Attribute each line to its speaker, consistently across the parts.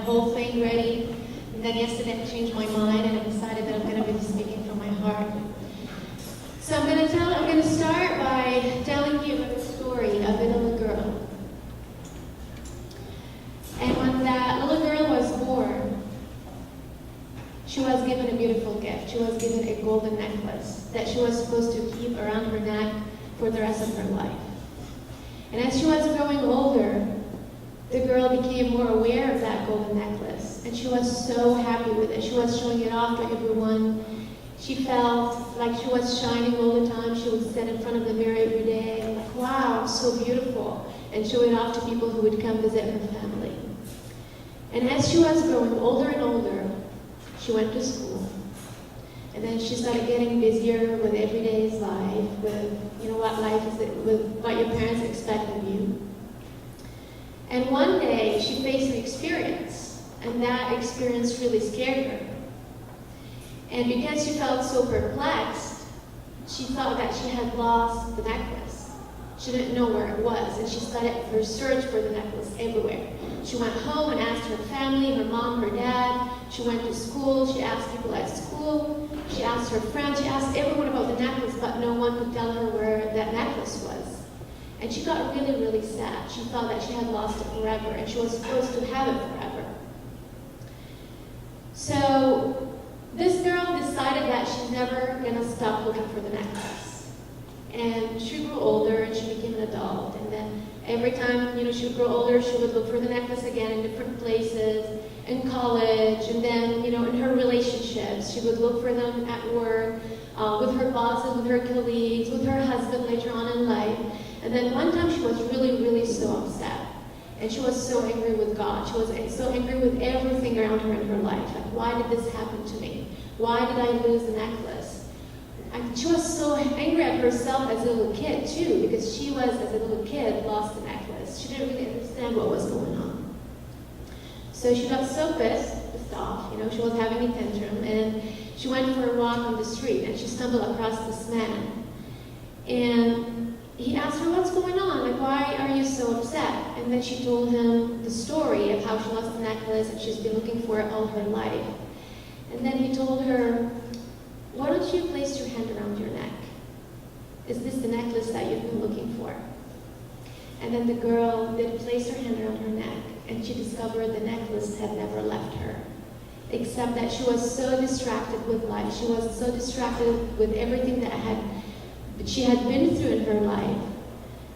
Speaker 1: whole thing ready. And then yesterday I changed my mind and I decided that I'm going to be speaking from my heart. So I'm going to start by telling you a story of a little girl. And when that little girl was born, she was given a beautiful gift. She was given a golden necklace that she was supposed to keep around her neck for the rest of her life. And as she was growing older, the girl became more aware of that golden necklace. And she was so happy with it. She was showing it off to everyone. She felt like she was shining all the time. She would stand in front of the mirror every day, like, wow, so beautiful, and show it off to people who would come visit her family. And as she was growing older and older, she went to school. And then she started getting busier with everyday's life, with what life is, with what your parents expect of you. And one day she faced an experience, and that experience really scared her. And because she felt so perplexed, she thought that she had lost the necklace. She didn't know where it was, and she started her search for the necklace everywhere. She went home and asked her family, her mom, her dad. She went to school. She asked people at school. She asked her friends. She asked everyone about the necklace, but no one could tell her where that necklace was. And she got really, really sad. She thought that she had lost it forever, and she was supposed to have it forever. So this girl decided that she's never going to stop looking for the necklace. And she grew older, and she became an adult. And then every time, she would grow older, she would look for the necklace again in different places, in college, and then, in her relationships. She would look for them at work, with her bosses, with her colleagues, with her husband later on in life. And then one time she was really, really so upset. And she was so angry with God. She was so angry with everything around her in her life. Like, why did this happen to me? Why did I lose the necklace? And she was so angry at herself as a little kid, too, because she was, as a little kid, lost the necklace. She didn't really understand what was going on. So she got so pissed off, she was having a tantrum, and she went for a walk on the street, and she stumbled across this man. And he asked her, what's going on? Like, why are you so upset? And then she told him the story of how she lost the necklace, and she's been looking for it all her life. And then he told her, why don't you place your hand around your neck? Is this the necklace that you've been looking for? And then the girl did place her hand around her neck, and she discovered the necklace had never left her, except that she was so distracted with life. She was so distracted with everything that she had been through in her life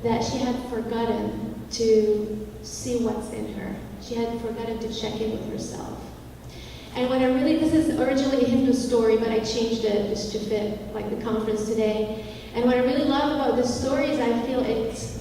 Speaker 1: that she had forgotten to see what's in her. She had forgotten to check in with herself. And this is originally a Hindu story, but I changed it just to fit like the conference today. And what I really love about this story is I feel it's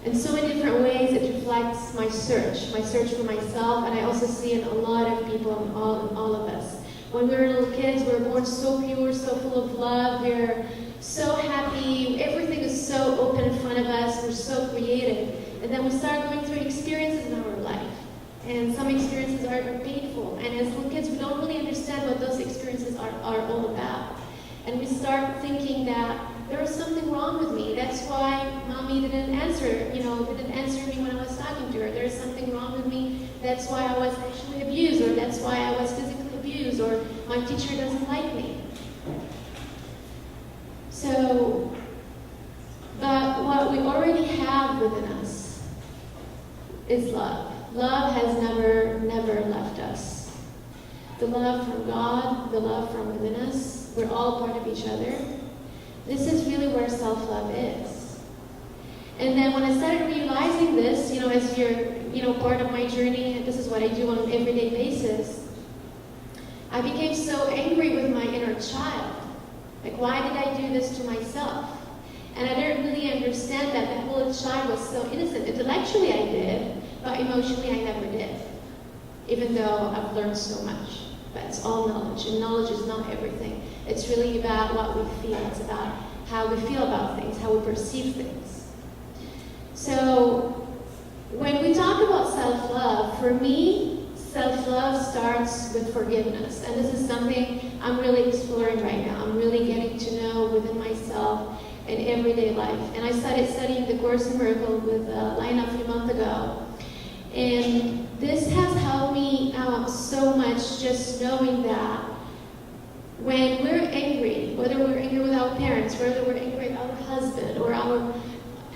Speaker 1: in so many different ways it reflects my search for myself, and I also see in a lot of people, in all of us. When we were little kids, we were born so pure, so full of love, we're so happy, everything is so open in front of us, we're so creative. And then we start going through experiences in our life. And some experiences are painful. And as little kids, we don't really understand what those experiences are all about. And we start thinking that there was something wrong with me. That's why mommy didn't answer me when I was talking to her. There's something wrong with me. That's why I was sexually abused, or that's why I was physically abused, or my teacher doesn't like me. So, but what we already have within us is love. Love has never left us. The love from God, the love from within us, we're all part of each other. This is really where self-love is. And then when I started realizing this, as you're, part of my journey, and this is what I do on an everyday basis, I became so angry with my inner child. Like, why did I do this to myself? And I didn't really understand that the whole child was so innocent. Intellectually I did, but emotionally I never did. Even though I've learned so much. But it's all knowledge, and knowledge is not everything. It's really about what we feel. It's about how we feel about things, how we perceive things. So when we talk about self-love, for me, self-love starts with forgiveness. And this is something I'm really exploring right now. I'm really getting to know within myself in everyday life. And I started studying the Course in Miracles with Lina a few months ago. And just knowing that when we're angry, whether we're angry with our parents, whether we're angry with our husband or our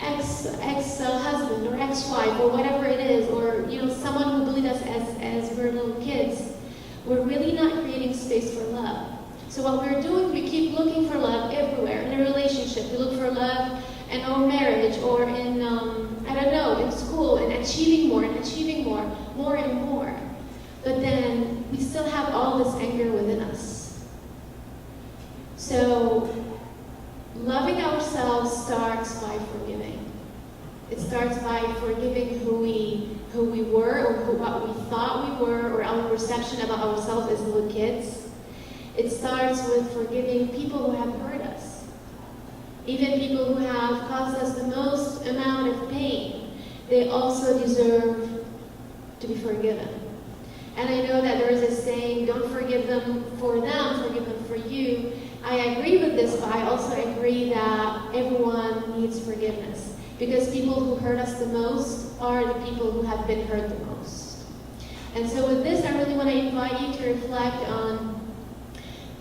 Speaker 1: ex-husband or ex-wife or whatever it is, or someone who bullied us as we're little kids, we're really not creating space for love. So what we're doing, we keep looking for love everywhere in a relationship. We look for love in our marriage or in in school, and achieving more and more. But then we still have all this anger within us. So loving ourselves starts by forgiving. It starts by forgiving who we were, or what we thought we were, or our perception about ourselves as little kids. It starts with forgiving people who have hurt us. Even people who have caused us the most amount of pain, they also deserve to be forgiven. And I know that there is a saying, don't forgive them for them, forgive them for you. I agree with this, but I also agree that everyone needs forgiveness. Because people who hurt us the most are the people who have been hurt the most. And so with this, I really want to invite you to reflect on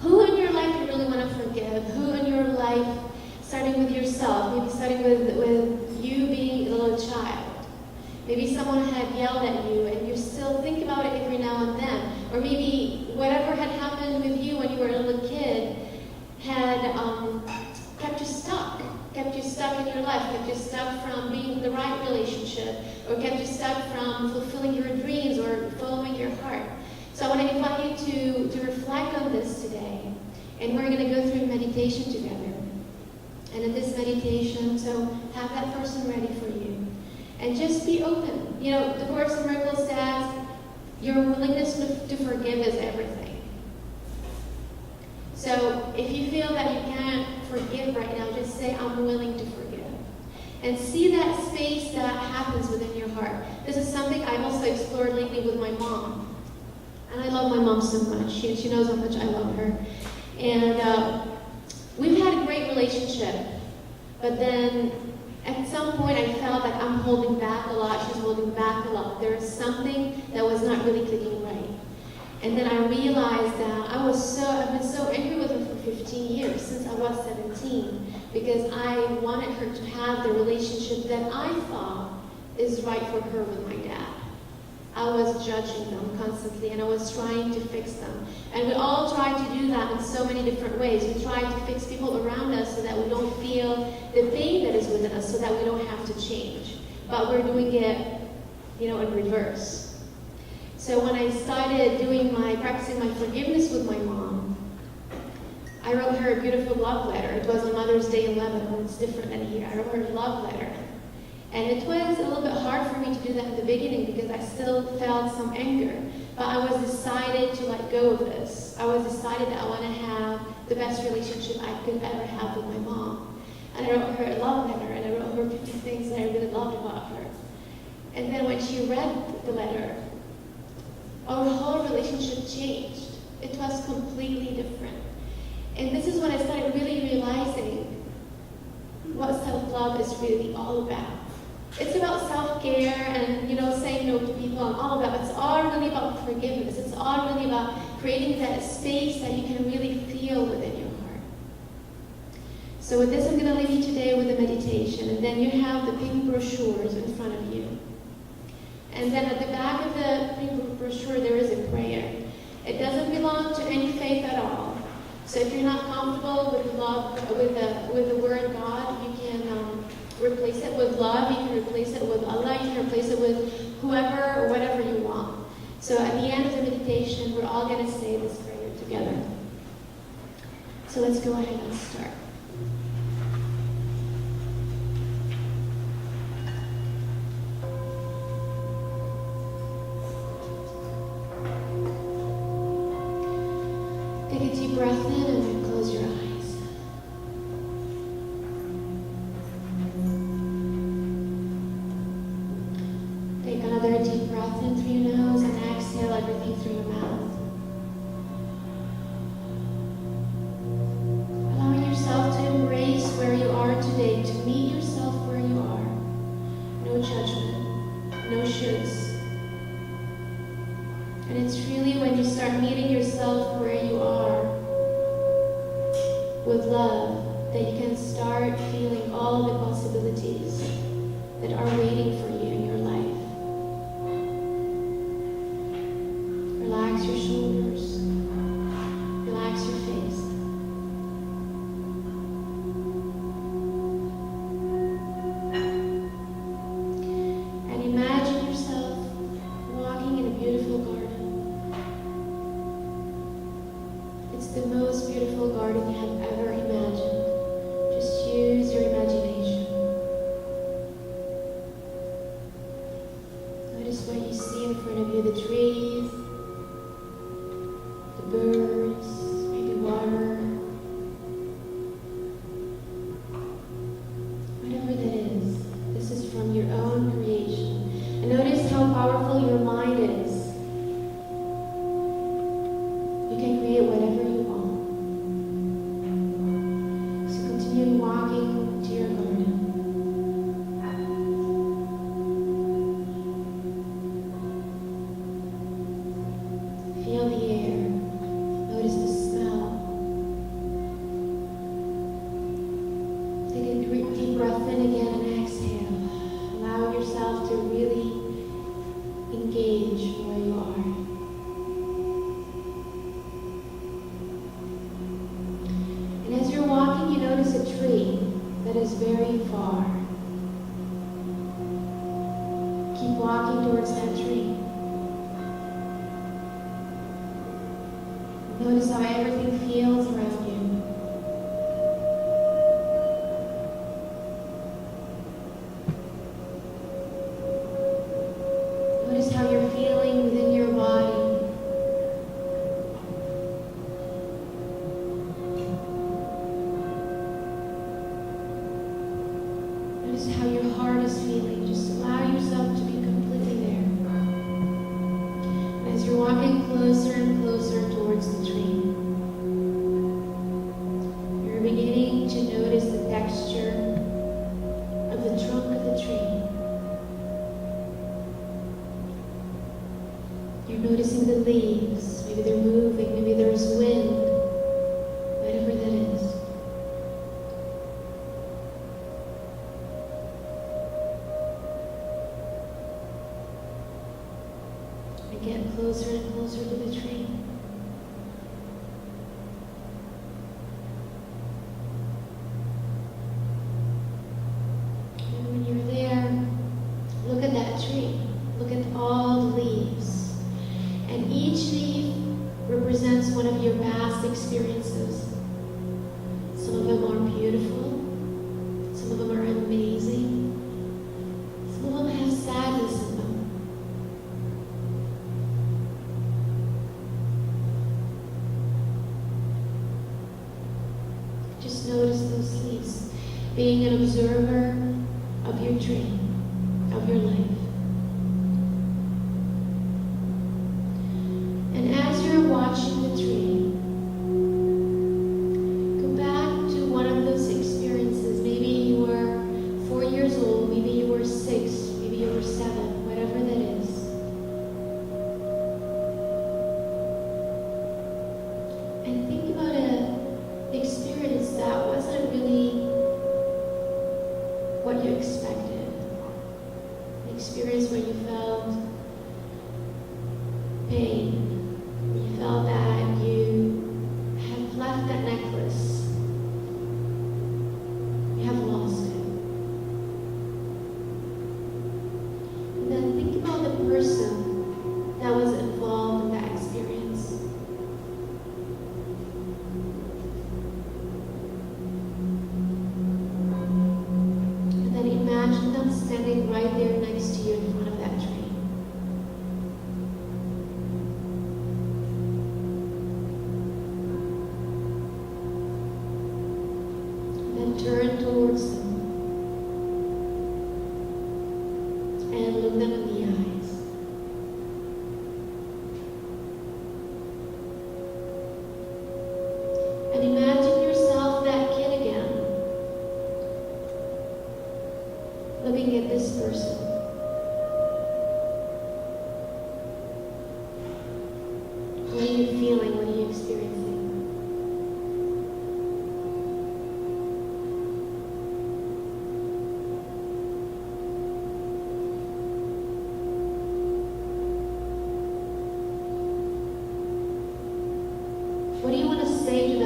Speaker 1: who in your life you really want to forgive, who in your life, starting with yourself, maybe starting with you being a little child. Maybe someone had yelled at you and you still think about it every now and then. Or maybe whatever had happened with you when you were a little kid had kept you stuck in your life, kept you stuck from being in the right relationship, or kept you stuck from fulfilling your dreams or following your heart. So I want to invite you to reflect on this today. And we're going to go through meditation together. And in this meditation, so have that person ready for you. And just be open. The Course in Miracles says your willingness to forgive is everything. So if you feel that you can't forgive right now, just say, I'm willing to forgive. And see that space that happens within your heart. This is something I've also explored lately with my mom. And I love my mom so much. She knows how much I love her. And we've had a great relationship. But then at some point I felt like I'm holding back a lot. She's holding back a lot. There was something that was not really clicking right. And then I realized that I've been so angry with her for 15 years, since I was 17, because I wanted her to have the relationship that I thought is right for her with my dad. I was judging them constantly, and I was trying to fix them. And we all try to do that in so many different ways. We try to fix people around us so that we don't feel the pain that is within us, so that we don't have to change. But we're doing it, in reverse. So when I started practicing my forgiveness with my mom, I wrote her a beautiful love letter. It was on Mother's Day in Lebanon. It's different than here. I wrote her a love letter. And it was a little bit hard for me to do that in the beginning because I still felt some anger. But I was decided to let go of this. I was decided that I want to have the best relationship I could ever have with my mom. And I wrote her a love letter, and I wrote her 50 things that I really loved about her. And then when she read the letter, our whole relationship changed. It was completely different. And this is when I started really realizing what self-love is really all about. It's about self-care and, saying no to people and all of that, but it's all really about forgiveness. It's all really about creating that space that you can really feel within your heart. So with this, I'm going to leave you today with a meditation, and then you have the pink brochures in front of you. And then at the back of the pink brochure, there is a prayer. It doesn't belong to any faith at all. So if you're not comfortable with love, with the word God, you can replace it with love. You can replace it with Allah. You can replace it with whoever or whatever you want. So at the end of the meditation, we're all going to say this prayer together. So let's go ahead and start. Take a deep breath in and then close your eyes. Take another deep breath in through your nose and exhale everything through your mouth. Allowing yourself to embrace where you are today, to meet yourself where you are. No judgment, no shoulds. And it's really when you start meeting yourself where you are with love that you can start feeling all the possibilities that are waiting for you in your life. Relax your shoulders. Relax your face. And imagine yourself walking in a beautiful garden. It's the most beautiful garden you have ever imagined. Just use your imagination. Notice what you see in front of you, the trees, the birds, maybe water, whatever that is. This is from your own creation. And notice how powerful your mind is. You can create whatever you want. So continue walking to your garden. Feel the air. Notice the smell. Take a deep breath in again and exhale. Allow yourself to really engage where you are. And as you're walking, you notice a tree that is very far. Keep walking towards that tree. Notice how everything feels around you. Notice how you're feeling within your body. Notice how your heart is feeling. Just allow yourself to be completely there. And as you're walking closer and closer towards the tree, you're beginning to notice the texture of the trunk of the tree. You're noticing the leaves. Maybe they're moving, maybe there's wind, whatever that is. And get closer and closer to the tree. And when you're there, look at that tree. Look at all the leaves. And each leaf represents one of your past experiences. Some of them are beautiful. Some of them are amazing. Some of them have sadness in them. Just notice those leaves. Being an observer of your tree, of your life. And as you're watching the tree, go back to one of those experiences. Maybe you were 4 years old, maybe you were 6, maybe you were 7, whatever that is. And think about an experience that wasn't really what you expected. An experience where you felt pain. You felt that you have left that necklace. You have lost it. And then think about the person that was involved in that experience. And then imagine them standing right there next to you in front of that tree.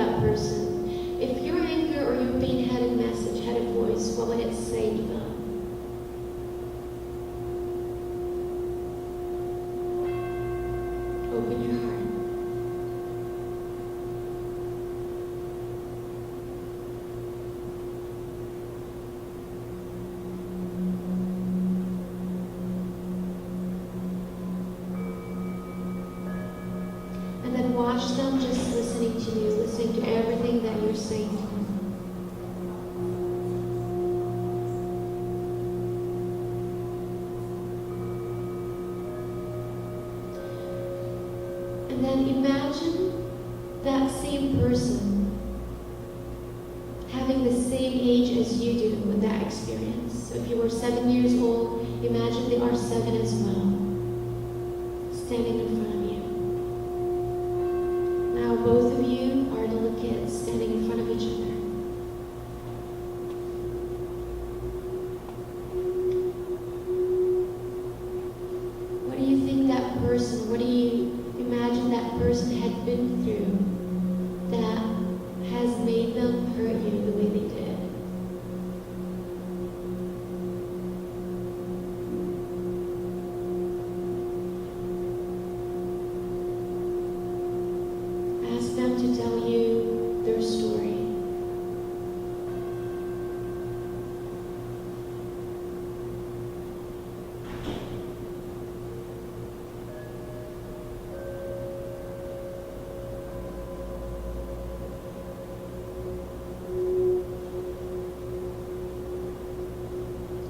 Speaker 1: that person, if your anger or your pain had a message, had a voice, what would it say to them? Open your heart. And then watch them just listening to you, listening to everything that you're saying to them. And then imagine that same person having the same age as you do with that experience. So if you were 7 years old, imagine they are 7 as well, standing in front of you. Now both of you are little kids standing in front of each other. What do you think that person, what do you imagine that person had been through that has made them hurt you the way they did? Ask them to tell you their story.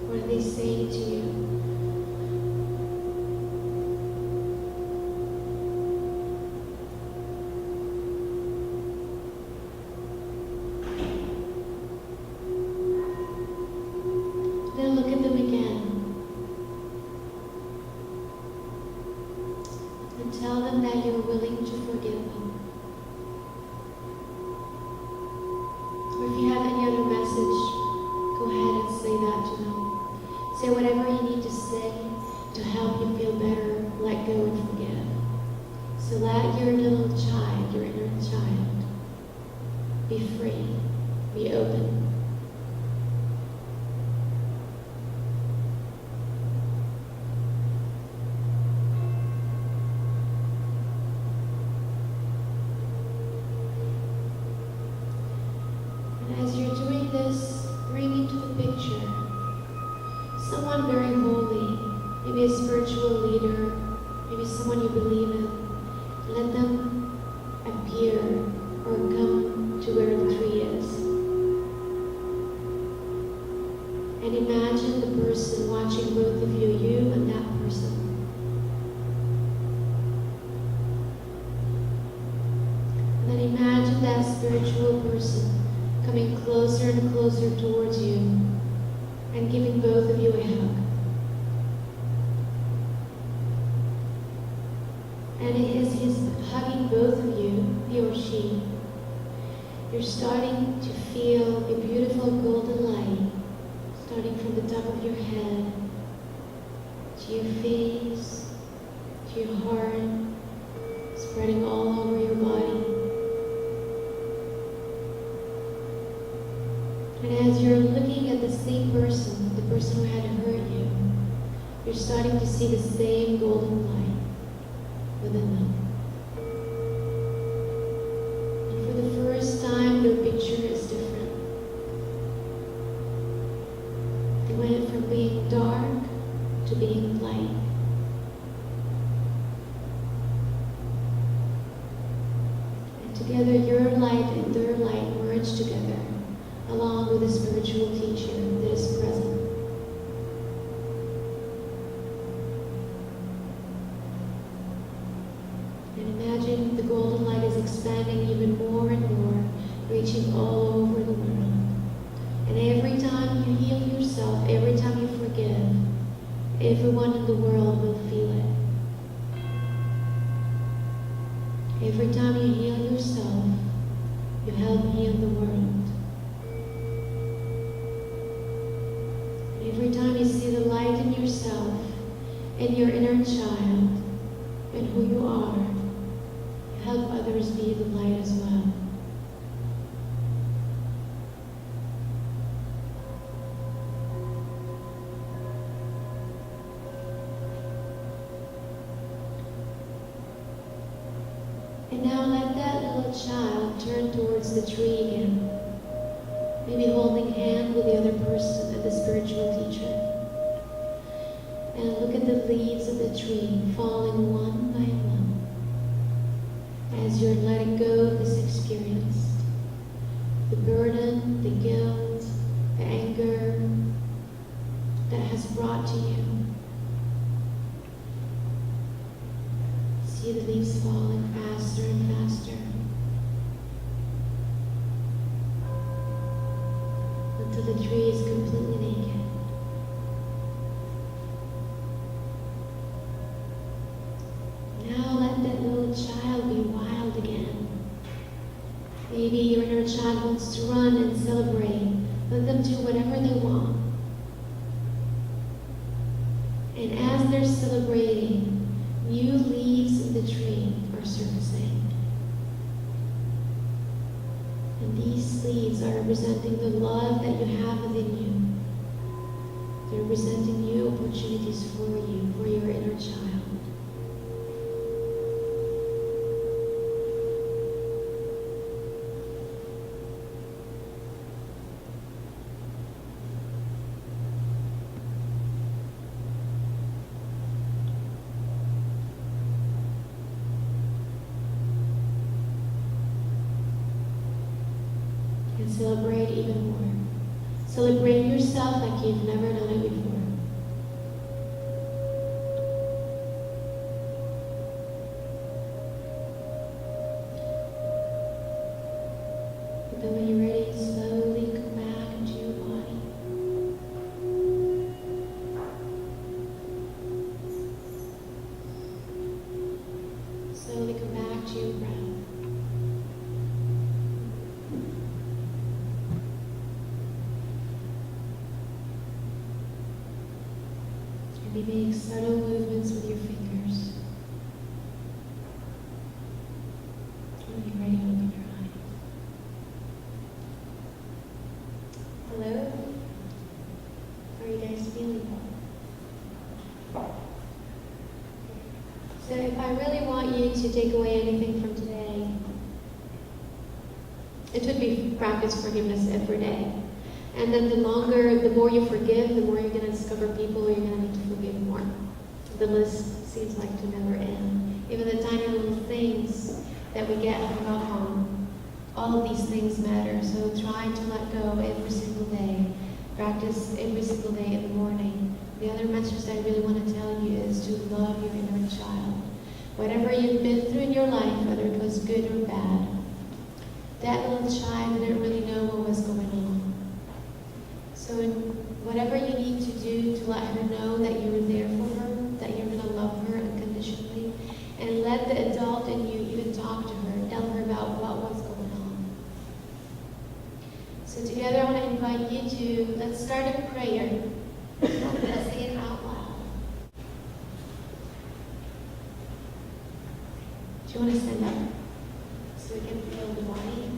Speaker 1: What are they saying to you? Then look at them again and tell them that you're willing to forgive them. Or if you have any other message, go ahead and say that to them. Say whatever you need to say to help you feel better, let go and forgive. So let your little child, your inner child, be free, be open. And as you're doing this, bring into the picture someone very holy, maybe a spiritual leader, maybe someone you believe in. Let them appear or come to where the tree is. And imagine the person watching both of you, you and that person. And then imagine that spiritual person coming closer and closer towards you and giving both of you a hug. And as he's hugging both of you, he or she, you're starting to feel a beautiful golden light starting from the top of your head to your face, to your heart, spreading all over your body. And as you're looking at the same person, the person who had hurt you, you're starting to see the same golden light within them. And for the first time, their picture is different. They went from being dark to being light. And together, your light and their light merge together, along with the spiritual teacher that is present. And imagine the golden light is expanding even more and more, reaching all over the world. And every time you heal yourself, every time you forgive, everyone in the world will feel it. Every time you heal yourself, you help heal the world. Every time you see the light in yourself, in your inner child, and who you are, you help others be the light as well. And now let that little child turn towards the tree again, maybe holding hand with the other person and the spiritual teacher. And look at the leaves of the tree falling one by one as you're letting go of this experience. The burden, the guilt, the anger that has brought to you. See the leaves falling faster and faster until the tree is completely naked. Now let that little child be wild again. Maybe your inner child wants to run and celebrate. Let them do whatever they want. And as they're celebrating, new leaves in the tree are surfacing. And these leaves are representing the love that you have within you. They're representing new opportunities for you, for your inner child. And celebrate even more. Celebrate yourself like you've never done it before. And then when you're ready, slowly come back into your body. Slowly come back to your breath. Be making subtle movements with your fingers. When you're ready, open your eyes. Hello? How are you guys feeling? So if I really want you to take away anything from today, it would be practice forgiveness every day. And then the more you forgive, the more you're going to discover people you're going to need to forgive more. The list seems like to never end. Even the tiny little things that we get hung up on, all of these things matter. So try to let go every single day. Practice every single day in the morning. The other message I really want to tell you is to love your inner child. Whatever you've been through in your life, whether it was good or bad, that little child didn't really know what was going on. So whatever you need to do to let her know that you're there for her, that you're going to love her unconditionally, and let the adult in you even talk to her, tell her about what was going on. So together I want to invite you to, let's start a prayer. Let's say it out loud. Do you want to stand up so we can feel the body?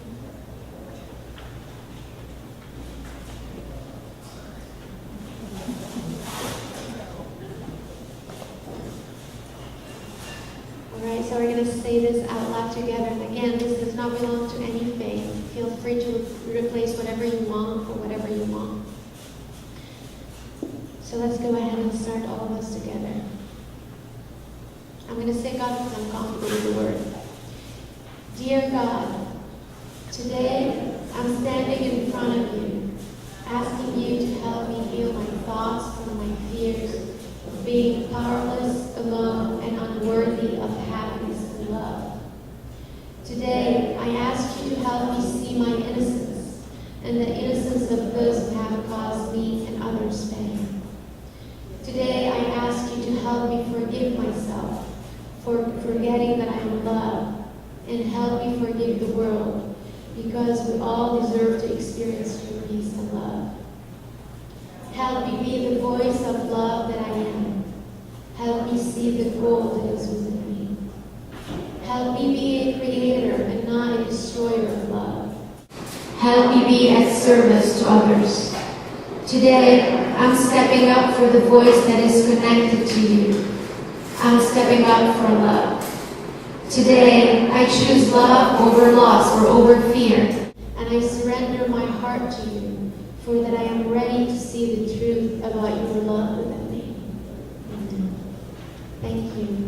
Speaker 1: Alright, so we're going to say this out loud together. And again, this does not belong to any faith. Feel free to replace whatever you want for whatever you want. So let's go ahead and start all of us together. I'm going to say God because I'm comfortable with the word. Dear God, today I'm standing in front of you, asking you to help me heal my thoughts from my fears of being powerless, alone, and unworthy of happiness and love. Today, I ask you to help me see my innocence and the innocence of those who have caused me and others pain. Today, I ask you to help me forgive myself for forgetting that I am loved, and help me forgive the world, because we all deserve to experience your peace and love. Help me be the voice of love that I am. Help me see the gold that is within me. Help me be a creator and not a destroyer of love. Help me be at service to others. Today, I'm stepping up for the voice that is connected to you. I'm stepping up for love. Today, I choose love over loss or over fear. And I surrender my heart to you, for that I am ready to see the truth about your love within me. Amen. Thank you.